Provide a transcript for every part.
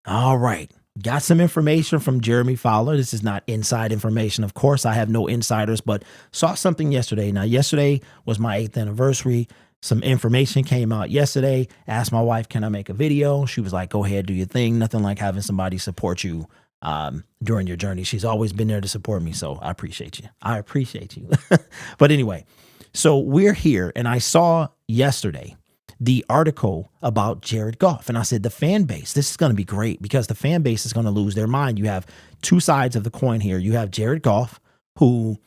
All right. Got some information from Jeremy Fowler. This is not inside information. Of course, I have no insiders, but saw something yesterday. Now, yesterday was my 8th anniversary. Some information came out yesterday. Asked my wife, can I make a video? She was like, go ahead, do your thing. Nothing like having somebody support you during your journey. She's always been there to support me. So I appreciate you. I appreciate you. But anyway, so we're here, and I saw yesterday the article about Jared Goff. And I said, the fan base, this is going to be great because the fan base is going to lose their mind. You have two sides of the coin here. You have Jared Goff, who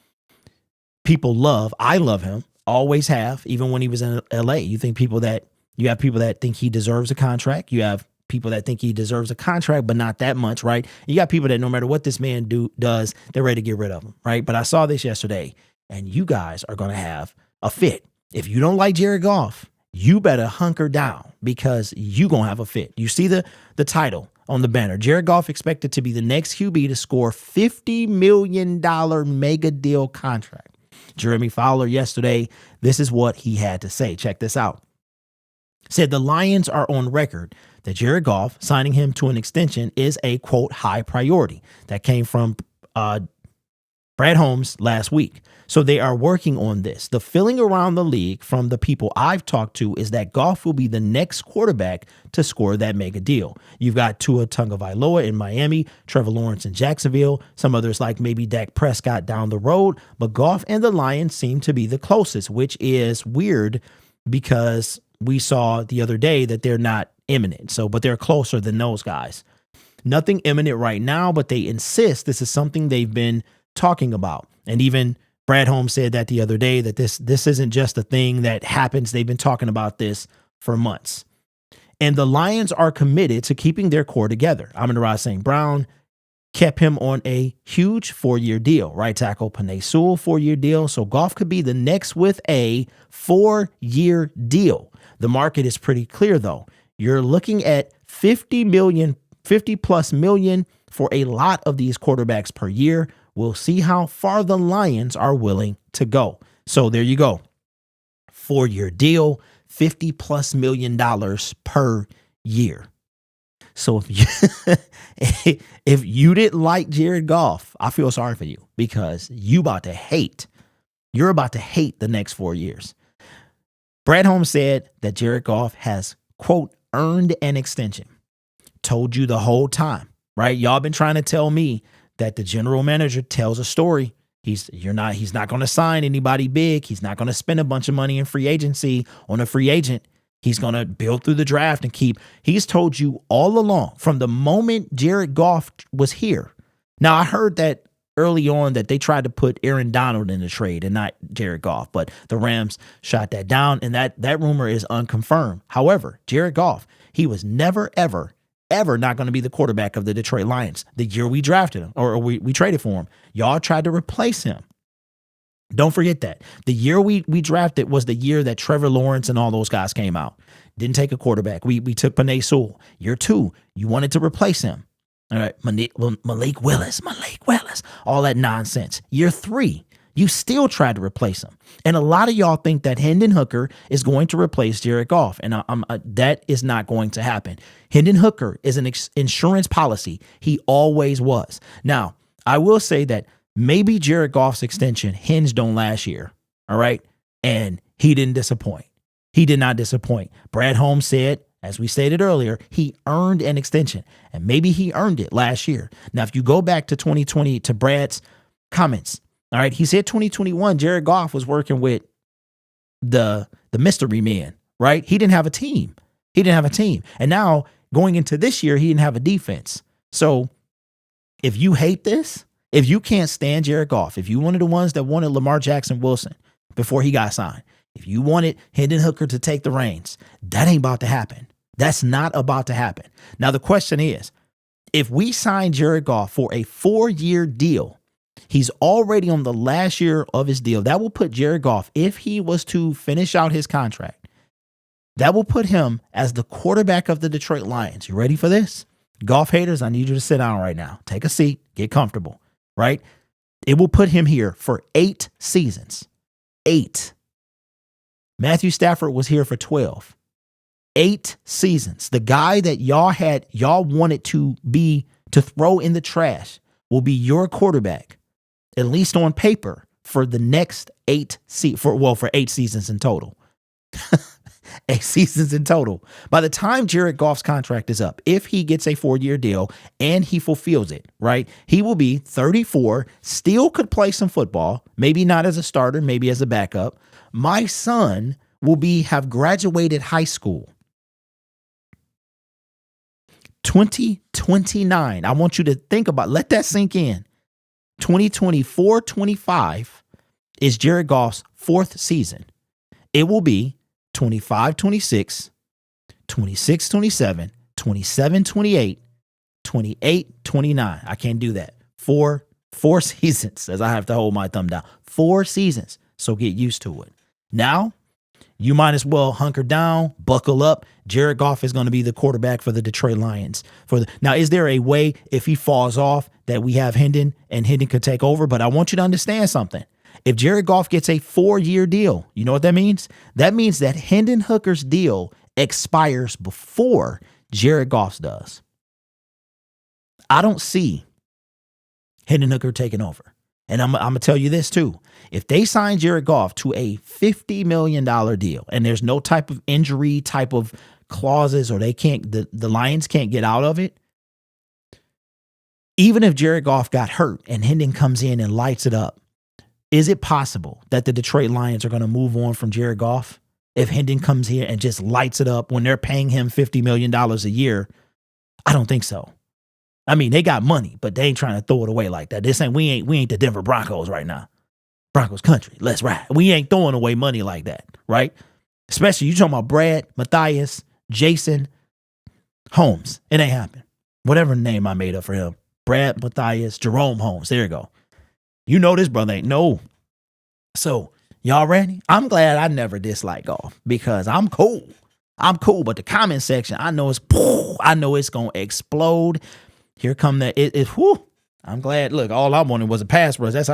people love. I love him, always have, even when he was in LA. You have people that think he deserves a contract. You have people that think he deserves a contract, but not that much, right? You got people that no matter what this man does, they're ready to get rid of him, right? But I saw this yesterday, and you guys are going to have a fit. If you don't like Jared Goff, you better hunker down because you going to have a fit. You see the title on the banner. Jared Goff expected to be the next QB to score $50 million mega deal contract. Jeremy Fowler yesterday, this is what he had to say. Check this out. Said the Lions are on record that Jared Goff signing him to an extension is a, quote, high priority. That came from Brad Holmes last week. So they are working on this. The feeling around the league from the people I've talked to is that Goff will be the next quarterback to score that mega deal. You've got Tua Tagovailoa in Miami, Trevor Lawrence in Jacksonville, some others like maybe Dak Prescott down the road, but Goff and the Lions seem to be the closest, which is weird because we saw the other day that they're not imminent. But they're closer than those guys. Nothing imminent right now, but they insist this is something they've been talking about. And even Brad Holmes said that the other day, that this isn't just a thing that happens. They've been talking about this for months. And the Lions are committed to keeping their core together. Amon-Ra St. Brown kept him on a huge 4-year deal. Right tackle Penei Sewell, 4-year deal. So Goff could be the next with a 4-year deal. The market is pretty clear, though. You're looking at 50 plus million for a lot of these quarterbacks per year. We'll see how far the Lions are willing to go. So there you go. 4-year deal, $50 plus million per year. So if you didn't like Jared Goff, I feel sorry for you because you're about to hate the next 4 years. Brad Holmes said that Jared Goff has, quote, earned an extension. Told you the whole time, right? Y'all been trying to tell me that the general manager tells a story. He's not going to sign anybody big. He's not going to spend a bunch of money in free agency on a free agent. He's going to build through the draft and he's told you all along from the moment Jared Goff was here. Now, I heard that early on that they tried to put Aaron Donald in the trade and not Jared Goff, but the Rams shot that down, and that rumor is unconfirmed. However, Jared Goff, he was never, ever not going to be the quarterback of the Detroit Lions. The year we drafted him or we traded for him, y'all tried to replace him. Don't forget that. The year we drafted was the year that Trevor Lawrence and all those guys came out. Didn't take a quarterback. We took Penei Sewell. Year 2, you wanted to replace him. All right, Malik Willis, all that nonsense. Year 3, you still tried to replace him. And a lot of y'all think that Hendon Hooker is going to replace Jared Goff. And that is not going to happen. Hendon Hooker is an insurance policy. He always was. Now, I will say that maybe Jared Goff's extension hinged on last year. All right. And he didn't disappoint. He did not disappoint. Brad Holmes said, as we stated earlier, he earned an extension. And maybe he earned it last year. Now, if you go back to 2020, to Brad's comments, all right, he said 2021, Jared Goff was working with the mystery men, right? He didn't have a team. And now going into this year, he didn't have a defense. So if you hate this, if you can't stand Jared Goff, if you one of the ones that wanted Lamar Jackson Wilson before he got signed, if you wanted Hendon Hooker to take the reins, that ain't about to happen. That's not about to happen. Now, the question is, if we sign Jared Goff for a 4-year deal, he's already on the last year of his deal. That will put Jared Goff, if he was to finish out his contract, that will put him as the quarterback of the Detroit Lions. You ready for this? Goff haters, I need you to sit down right now. Take a seat, get comfortable, right? It will put him here for 8 seasons. 8. Matthew Stafford was here for 12. 8 seasons. The guy that y'all wanted to throw in the trash will be your quarterback, at least on paper, for the next 8 seasons in total. 8 seasons in total. By the time Jared Goff's contract is up, if he gets a 4-year deal and he fulfills it, right, he will be 34, still could play some football, maybe not as a starter, maybe as a backup. My son will have graduated high school. 2029. I want you to think about, let that sink in. 2024-25 is Jared Goff's 4th season. It will be 25-26, 26-27, 27-28, 28-29. I can't do that. Four seasons, as I have to hold my thumb down. 4 seasons. So get used to it. Now, you might as well hunker down, buckle up. Jared Goff is going to be the quarterback for the Detroit Lions. Now, is there a way if he falls off that we have Hendon and Hendon could take over? But I want you to understand something. If Jared Goff gets a 4-year deal, you know what that means? That means that Hendon Hooker's deal expires before Jared Goff's does. I don't see Hendon Hooker taking over. And I'm going to tell you this too. If they sign Jared Goff to a $50 million deal and there's no type of injury type of clauses, or the Lions can't get out of it, even if Jared Goff got hurt and Hendon comes in and lights it up, is it possible that the Detroit Lions are going to move on from Jared Goff if Hendon comes here and just lights it up when they're paying him $50 million a year? I don't think so. I mean, they got money, but they ain't trying to throw it away like that. We ain't the Denver Broncos right now. Broncos country, let's ride. We ain't throwing away money like that, right? Especially you talking about Brad, Matthias, Jason, Holmes. It ain't happen. Whatever name I made up for him. Brad, Matthias, Jerome Holmes. There you go. You know this brother ain't no. So y'all ready? I'm glad I never disliked Goff because I'm cool. But the comment section, I know it's going to explode. Here come that. I'm glad. Look, all I wanted was a pass rush. That's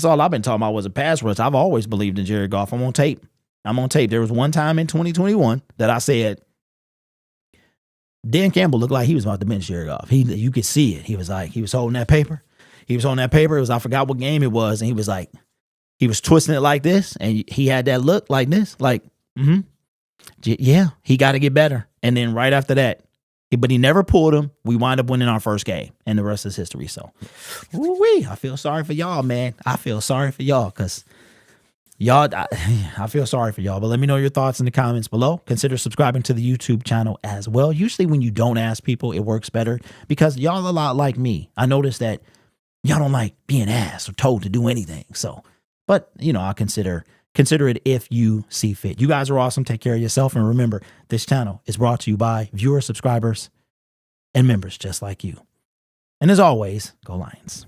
all I've been talking about was a pass rush. I've always believed in Jared Goff. I'm on tape. There was one time in 2021 that I said, Dan Campbell looked like he was about to bench Jared Goff. You could see it. He was holding that paper. It was, I forgot what game it was. And he was twisting it like this. And he had that look like this, yeah, he got to get better. And then right after that, but he never pulled him. We wind up winning our first game, and the rest is history. So, I feel sorry for y'all, man. I feel sorry for y'all because I feel sorry for y'all. But let me know your thoughts in the comments below. Consider subscribing to the YouTube channel as well. Usually when you don't ask people, it works better because y'all a lot like me. I noticed that y'all don't like being asked or told to do anything. So, but I'll consider it if you see fit. You guys are awesome. Take care of yourself. And remember, this channel is brought to you by viewers, subscribers, and members just like you. And as always, go Lions.